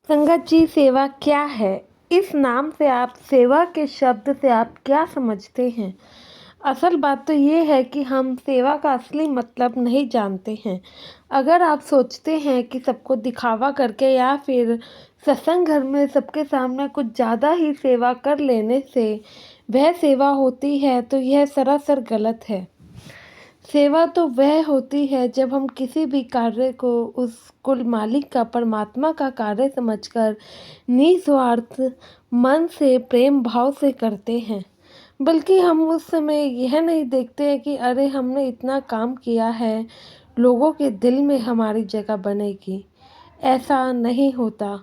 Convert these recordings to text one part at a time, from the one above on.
संगत जी, सेवा क्या है? इस नाम से आप सेवा के शब्द से आप क्या समझते हैं? असल बात तो ये है कि हम सेवा का असली मतलब नहीं जानते हैं। अगर आप सोचते हैं कि सबको दिखावा करके या फिर सत्संग घर में सबके सामने कुछ ज़्यादा ही सेवा कर लेने से वह सेवा होती है, तो यह सरासर गलत है। सेवा तो वह होती है जब हम किसी भी कार्य को उस कुल मालिक का, परमात्मा का कार्य समझकर निस्वार्थ मन से, प्रेम भाव से करते हैं। बल्कि हम उस समय यह नहीं देखते हैं कि अरे हमने इतना काम किया है, लोगों के दिल में हमारी जगह बनेगी। ऐसा नहीं होता।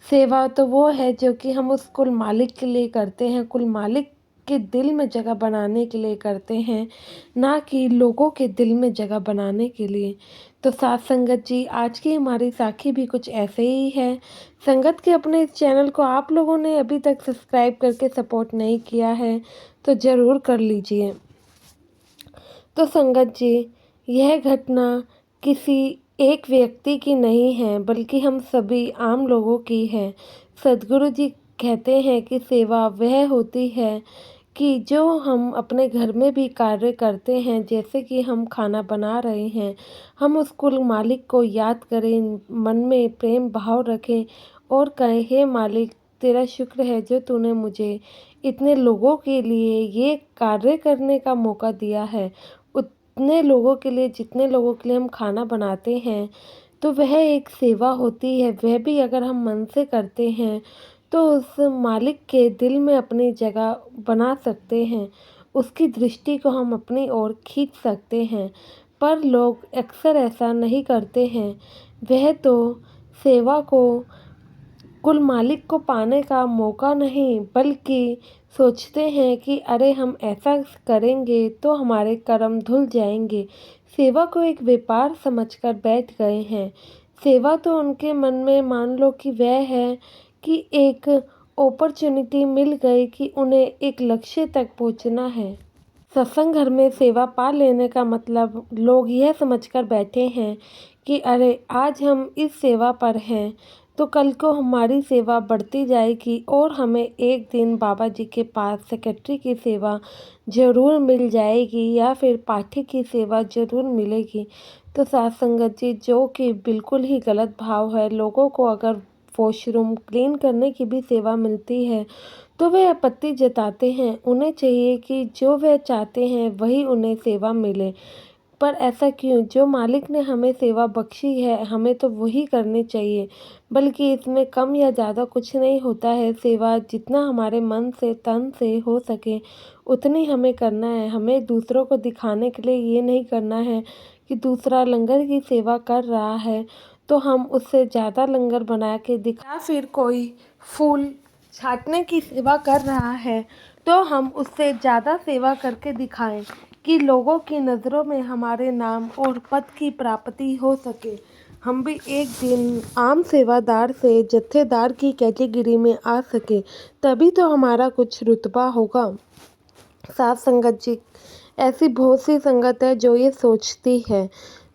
सेवा तो वो है जो कि हम उस कुल मालिक के लिए करते हैं, कुल मालिक के दिल में जगह बनाने के लिए करते हैं, ना कि लोगों के दिल में जगह बनाने के लिए। तो साथ संगत जी, आज की हमारी साखी भी कुछ ऐसे ही है। संगत के अपने इस चैनल को आप लोगों ने अभी तक सब्सक्राइब करके सपोर्ट नहीं किया है तो ज़रूर कर लीजिए। तो संगत जी, यह घटना किसी एक व्यक्ति की नहीं है, बल्कि हम सभी आम लोगों की है। सद्गुरु जी कहते हैं कि सेवा वह होती है कि जो हम अपने घर में भी कार्य करते हैं, जैसे कि हम खाना बना रहे हैं, हम उस कुल मालिक को याद करें, मन में प्रेम भाव रखें और कहें, हे मालिक, तेरा शुक्र है जो तूने मुझे इतने लोगों के लिए ये कार्य करने का मौका दिया है। उतने लोगों के लिए, जितने लोगों के लिए हम खाना बनाते हैं, तो वह एक सेवा होती है। वह भी अगर हम मन से करते हैं तो उस मालिक के दिल में अपनी जगह बना सकते हैं, उसकी दृष्टि को हम अपनी ओर खींच सकते हैं। पर लोग अक्सर ऐसा नहीं करते हैं। वह तो सेवा को कुल मालिक को पाने का मौका नहीं, बल्कि सोचते हैं कि अरे हम ऐसा करेंगे तो हमारे कर्म धुल जाएंगे। सेवा को एक व्यापार समझकर बैठ गए हैं। सेवा तो उनके मन में मान लो कि वह है कि एक अपॉर्चुनिटी मिल गई कि उन्हें एक लक्ष्य तक पहुंचना है। सत्संग घर में सेवा पा लेने का मतलब लोग यह समझकर बैठे हैं कि अरे आज हम इस सेवा पर हैं तो कल को हमारी सेवा बढ़ती जाएगी और हमें एक दिन बाबा जी के पास सेक्रेटरी की सेवा ज़रूर मिल जाएगी या फिर पाठी की सेवा ज़रूर मिलेगी। तो साथ संगत जी, जो कि बिल्कुल ही गलत भाव है। लोगों को अगर वॉशरूम क्लीन करने की भी सेवा मिलती है तो वे आपत्ति जताते हैं। उन्हें चाहिए कि जो वे चाहते हैं वही उन्हें सेवा मिले। पर ऐसा क्यों? जो मालिक ने हमें सेवा बख्शी है, हमें तो वही करनी चाहिए। बल्कि इसमें कम या ज़्यादा कुछ नहीं होता है। सेवा जितना हमारे मन से, तन से हो सके उतनी हमें करना है। हमें दूसरों को दिखाने के लिए ये नहीं करना है कि दूसरा लंगर की सेवा कर रहा है तो हम उससे ज़्यादा लंगर बना के दिखा, या फिर कोई फूल छाटने की सेवा कर रहा है तो हम उससे ज़्यादा सेवा करके दिखाएं कि लोगों की नज़रों में हमारे नाम और पद की प्राप्ति हो सके। हम भी एक दिन आम सेवादार से जत्थेदार की कैटेगरी में आ सके, तभी तो हमारा कुछ रुतबा होगा। साथ संगत जी, ऐसी बहुत सी संगत है जो ये सोचती है,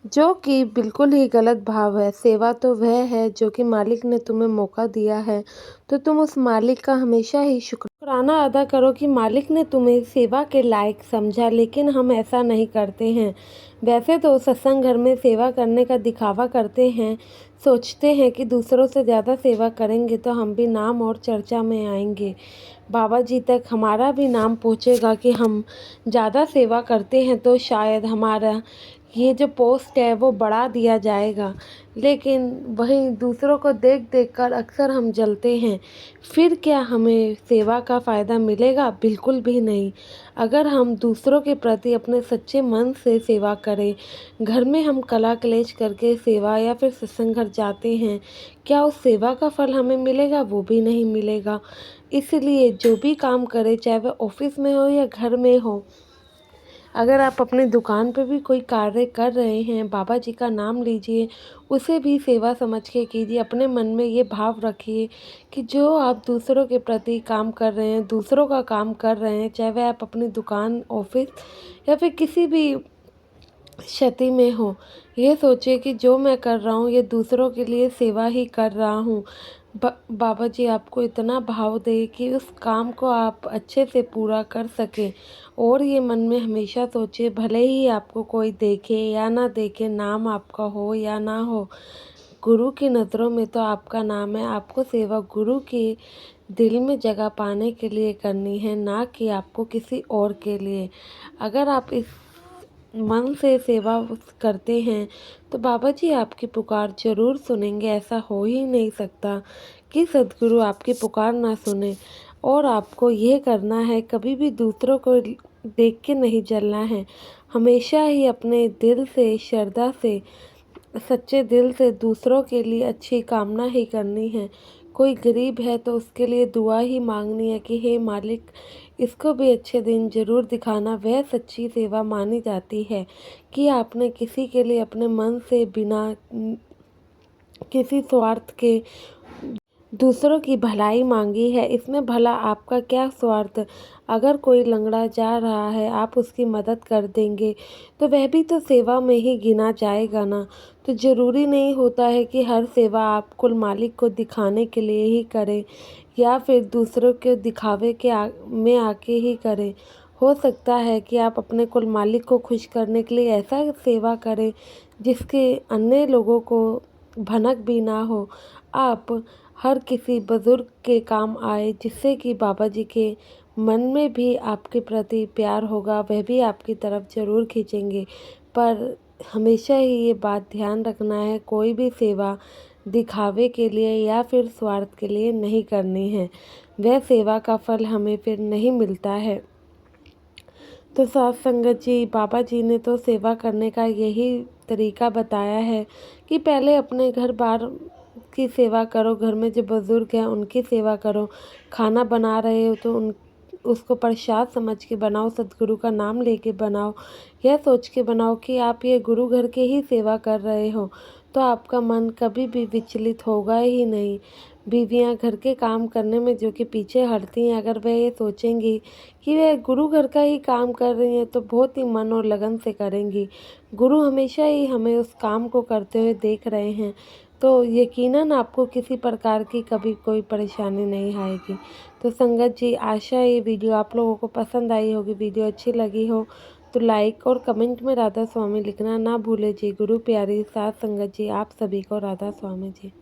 जो कि बिल्कुल ही गलत भाव है। सेवा तो वह है जो कि मालिक ने तुम्हें मौका दिया है, तो तुम उस मालिक का हमेशा ही शुक्राना अदा करो कि मालिक ने तुम्हें सेवा के लायक समझा। लेकिन हम ऐसा नहीं करते हैं। वैसे तो सत्संग घर में सेवा करने का दिखावा करते हैं, सोचते हैं कि दूसरों से ज़्यादा सेवा करेंगे तो हम भी नाम और चर्चा में आएंगे, बाबा जी तक हमारा भी नाम पहुँचेगा कि हम ज़्यादा सेवा करते हैं, तो शायद हमारा ये जो पोस्ट है वो बढ़ा दिया जाएगा। लेकिन वहीं दूसरों को देख देख कर अक्सर हम जलते हैं। फिर क्या हमें सेवा का फ़ायदा मिलेगा? बिल्कुल भी नहीं। अगर हम दूसरों के प्रति अपने सच्चे मन से सेवा करें, घर में हम कला कलेश करके सेवा या फिर सत्संग घर जाते हैं, क्या उस सेवा का फल हमें मिलेगा? वो भी नहीं मिलेगा। इसलिए जो भी काम करें, चाहे वह ऑफिस में हो या घर में हो, अगर आप अपनी दुकान पे भी कोई कार्य कर रहे हैं, बाबा जी का नाम लीजिए, उसे भी सेवा समझ के कीजिए। अपने मन में ये भाव रखिए कि जो आप दूसरों के प्रति काम कर रहे हैं, दूसरों का काम कर रहे हैं, चाहे वह आप अपनी दुकान, ऑफिस या फिर किसी भी क्षति में हो, ये सोचिए कि जो मैं कर रहा हूँ ये दूसरों के लिए सेवा ही कर रहा हूँ। बाबा जी आपको इतना भाव दे कि उस काम को आप अच्छे से पूरा कर सकें। और ये मन में हमेशा सोचिए, भले ही आपको कोई देखे या ना देखे, नाम आपका हो या ना हो, गुरु की नज़रों में तो आपका नाम है। आपको सेवा गुरु के दिल में जगह पाने के लिए करनी है, ना कि आपको किसी और के लिए। अगर आप इस मन से सेवा करते हैं तो बाबा जी आपकी पुकार ज़रूर सुनेंगे। ऐसा हो ही नहीं सकता कि सद्गुरु आपकी पुकार ना सुने। और आपको ये करना है, कभी भी दूसरों को देख के नहीं जलना है। हमेशा ही अपने दिल से, श्रद्धा से, सच्चे दिल से दूसरों के लिए अच्छी कामना ही करनी है। कोई गरीब है तो उसके लिए दुआ ही मांगनी है कि हे मालिक, इसको भी अच्छे दिन ज़रूर दिखाना। वह सच्ची सेवा मानी जाती है कि आपने किसी के लिए अपने मन से, बिना किसी स्वार्थ के दूसरों की भलाई मांगी है। इसमें भला आपका क्या स्वार्थ? अगर कोई लंगड़ा जा रहा है, आप उसकी मदद कर देंगे तो वह भी तो सेवा में ही गिना जाएगा ना। तो ज़रूरी नहीं होता है कि हर सेवा आप कुल मालिक को दिखाने के लिए ही करें या फिर दूसरों के दिखावे में आके ही करें। हो सकता है कि आप अपने कुल मालिक को खुश करने के लिए ऐसा सेवा करें जिसके अन्य लोगों को भनक भी ना हो। आप हर किसी बुज़ुर्ग के काम आए, जिससे कि बाबा जी के मन में भी आपके प्रति प्यार होगा, वह भी आपकी तरफ ज़रूर खींचेंगे। पर हमेशा ही ये बात ध्यान रखना है, कोई भी सेवा दिखावे के लिए या फिर स्वार्थ के लिए नहीं करनी है। वह सेवा का फल हमें फिर नहीं मिलता है। तो साथ संगत जी, बाबा जी ने तो सेवा करने का यही तरीका बताया है कि पहले अपने घर बार की सेवा करो, घर में जो बुज़ुर्ग हैं उनकी सेवा करो। खाना बना रहे हो तो उन उसको प्रसाद समझ के बनाओ, सद्गुरु का नाम लेके बनाओ। यह सोच के बनाओ कि आप ये गुरु घर के ही सेवा कर रहे हो, तो आपका मन कभी भी विचलित होगा ही नहीं। बीवियाँ घर के काम करने में जो कि पीछे हटती हैं, अगर वह ये सोचेंगी कि वह गुरु घर का ही काम कर रही हैं तो बहुत ही मन और लगन से करेंगी। गुरु हमेशा ही हमें उस काम को करते हुए देख रहे हैं, तो यकीनन आपको किसी प्रकार की कभी कोई परेशानी नहीं आएगी। तो संगत जी, आशा है ये वीडियो आप लोगों को पसंद आई होगी। वीडियो अच्छी लगी हो तो लाइक और कमेंट में राधा स्वामी लिखना ना भूले जी। गुरु प्यारी साथ संगत जी, आप सभी को राधा स्वामी जी।